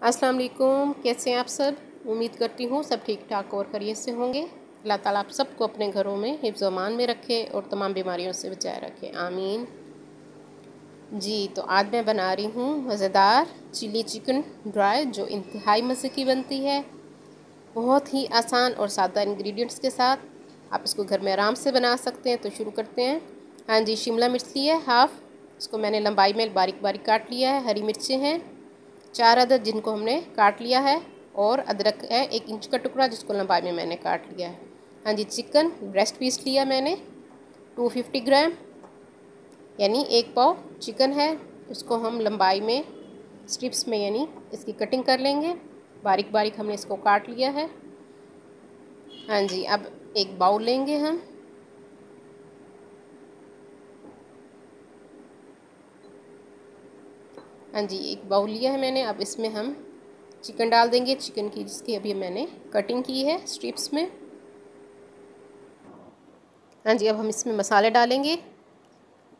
अस्सलाम वालेकुम, कैसे हैं आप सब। उम्मीद करती हूँ सब ठीक ठाक और खैरियत से होंगे। अल्लाह ताला आप सबको अपने घरों में हिफ्ज़ अमान में रखे और तमाम बीमारियों से बचाए रखे, आमीन। जी तो आज मैं बना रही हूँ मज़ेदार चिली चिकन ड्राई, जो इंतहाई मज़े की बनती है। बहुत ही आसान और सादा इंग्रेडिएंट्स के साथ आप इसको घर में आराम से बना सकते हैं। तो शुरू करते हैं। हाँ जी, शिमला मिर्च ली है हाफ़, इसको मैंने लंबाई में बारीक बारीक काट लिया है। हरी मिर्चें हैं 4 अदद जिनको हमने काट लिया है, और अदरक है 1 इंच का टुकड़ा जिसको लंबाई में मैंने काट लिया है। हाँ जी, चिकन ब्रेस्ट पीस लिया मैंने 250 ग्राम, यानी 1 पाव चिकन है। इसको हम लंबाई में स्ट्रिप्स में यानी इसकी कटिंग कर लेंगे। बारीक बारीक हमने इसको काट लिया है। हाँ जी, अब एक बाउल लेंगे हम। हाँ जी, एक बाउल लिया है मैंने। अब इसमें हम चिकन डाल देंगे, चिकन की जिसकी अभी मैंने कटिंग की है स्ट्रिप्स में। हाँ जी, अब हम इसमें मसाले डालेंगे।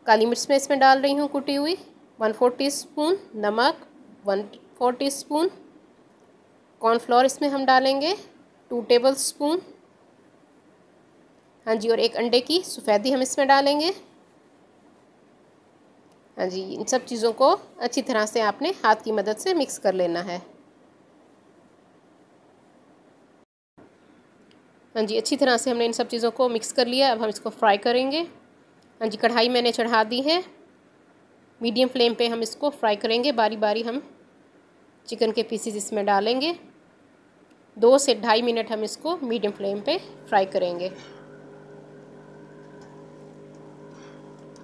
काली मिर्च मैं इसमें डाल रही हूँ कुटी हुई 1/4 टीस्पून, नमक 1/4 टीस्पून, कॉर्नफ्लोर इसमें हम डालेंगे 2 टेबलस्पून। हाँ जी, और 1 अंडे की सफ़ेदी हम इसमें डालेंगे। हाँ जी, इन सब चीज़ों को अच्छी तरह से आपने हाथ की मदद से मिक्स कर लेना है। हाँ जी, अच्छी तरह से हमने इन सब चीज़ों को मिक्स कर लिया। अब हम इसको फ्राई करेंगे। हाँ जी, कढ़ाई मैंने चढ़ा दी है। मीडियम फ्लेम पे हम इसको फ्राई करेंगे। बारी बारी हम चिकन के पीसेस इसमें डालेंगे। 2 से 2.5 मिनट हम इसको मीडियम फ्लेम पे फ्राई करेंगे।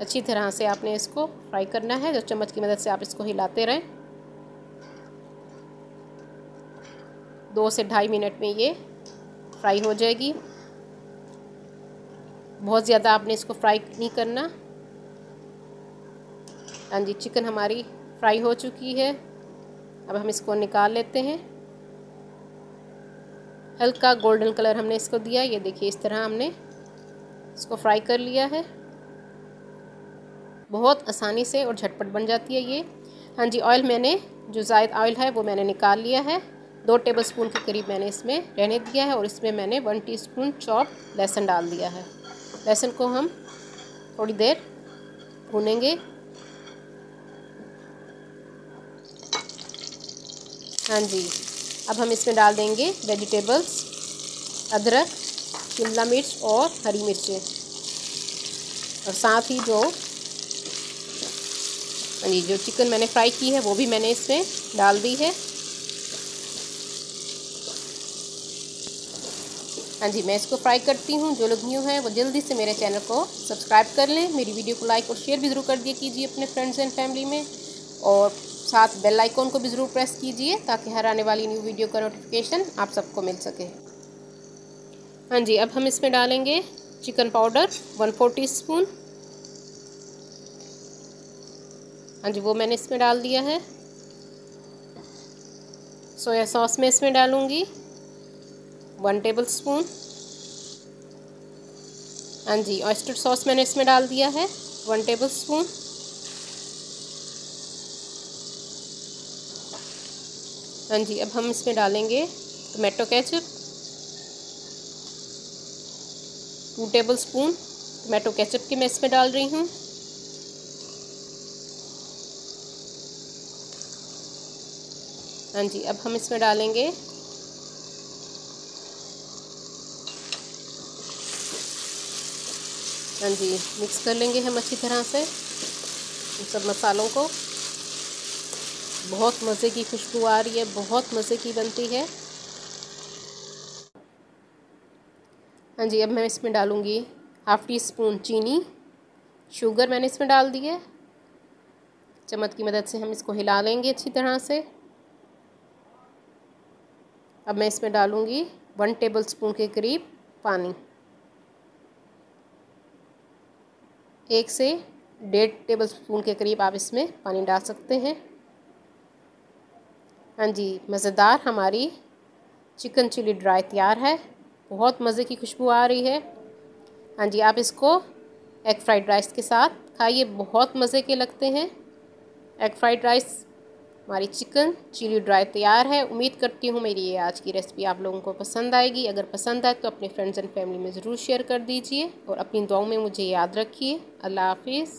अच्छी तरह से आपने इसको फ्राई करना है, जो चम्मच की मदद से आप इसको हिलाते रहें। 2 से 2.5 मिनट में ये फ्राई हो जाएगी। बहुत ज़्यादा आपने इसको फ्राई नहीं करना। हाँ जी, चिकन हमारी फ्राई हो चुकी है। अब हम इसको निकाल लेते हैं। हल्का गोल्डन कलर हमने इसको दिया। ये देखिए, इस तरह हमने इसको फ्राई कर लिया है। बहुत आसानी से और झटपट बन जाती है ये। हाँ जी, ऑयल मैंने जो ज़ायद ऑयल है वो मैंने निकाल लिया है। 2 टेबलस्पून के करीब मैंने इसमें रहने दिया है, और इसमें मैंने 1 टीस्पून चॉप लहसुन डाल दिया है। लहसुन को हम थोड़ी देर भूनेंगे। हाँ जी, अब हम इसमें डाल देंगे वेजिटेबल्स, अदरक, शिमला मिर्च और हरी मिर्चें, और साथ ही जो चिकन मैंने फ्राई की है वो भी मैंने इसमें डाल दी है। हाँ जी, मैं इसको फ्राई करती हूँ। जो लोग न्यू हैं वो जल्दी से मेरे चैनल को सब्सक्राइब कर लें। मेरी वीडियो को लाइक और शेयर भी ज़रूर कर दिया कीजिए अपने फ्रेंड्स एंड फैमिली में, और साथ बेल आइकॉन को भी ज़रूर प्रेस कीजिए ताकि हर आने वाली न्यू वीडियो का नोटिफिकेशन आप सबको मिल सके। हाँ जी, अब हम इसमें डालेंगे चिकन पाउडर 1/4 टीस्पून। हाँ जी, वो मैंने इसमें डाल दिया है। सोया सॉस मैं इसमें डालूँगी 1 टेबलस्पून। हाँ जी, ऑयस्टर सॉस मैंने इसमें डाल दिया है 1 टेबलस्पून। हाँ जी, अब हम इसमें डालेंगे tomato ketchup 2 tablespoon. Tomato ketchup की मैं इसमें डाल रही हूँ। हाँ जी, अब हम इसमें डालेंगे हाँ जी, मिक्स कर लेंगे हम अच्छी तरह से इन सब मसालों को। बहुत मज़े की खुशबू आ रही है, बहुत मज़े की बनती है। हाँ जी, अब मैं इसमें डालूँगी 1/2 टीस्पून चीनी। शुगर मैंने इसमें डाल दी है। चम्मच की मदद से हम इसको हिला लेंगे अच्छी तरह से। अब मैं इसमें डालूँगी 1 टेबलस्पून के करीब पानी। 1 से 1.5 टेबलस्पून के करीब आप इसमें पानी डाल सकते हैं। हाँ जी, मज़ेदार हमारी चिकन चिली ड्राई तैयार है। बहुत मज़े की खुशबू आ रही है। हाँ जी, आप इसको एग फ्राइड राइस के साथ खाइए, बहुत मज़े के लगते हैं। एग फ्राइड राइस हमारी चिकन चिली ड्राई तैयार है। उम्मीद करती हूँ मेरी ये आज की रेसिपी आप लोगों को पसंद आएगी। अगर पसंद आए तो अपने फ्रेंड्स एंड फैमिली में ज़रूर शेयर कर दीजिए और अपनी दुआओं में मुझे याद रखिए। अल्लाह हाफिज़।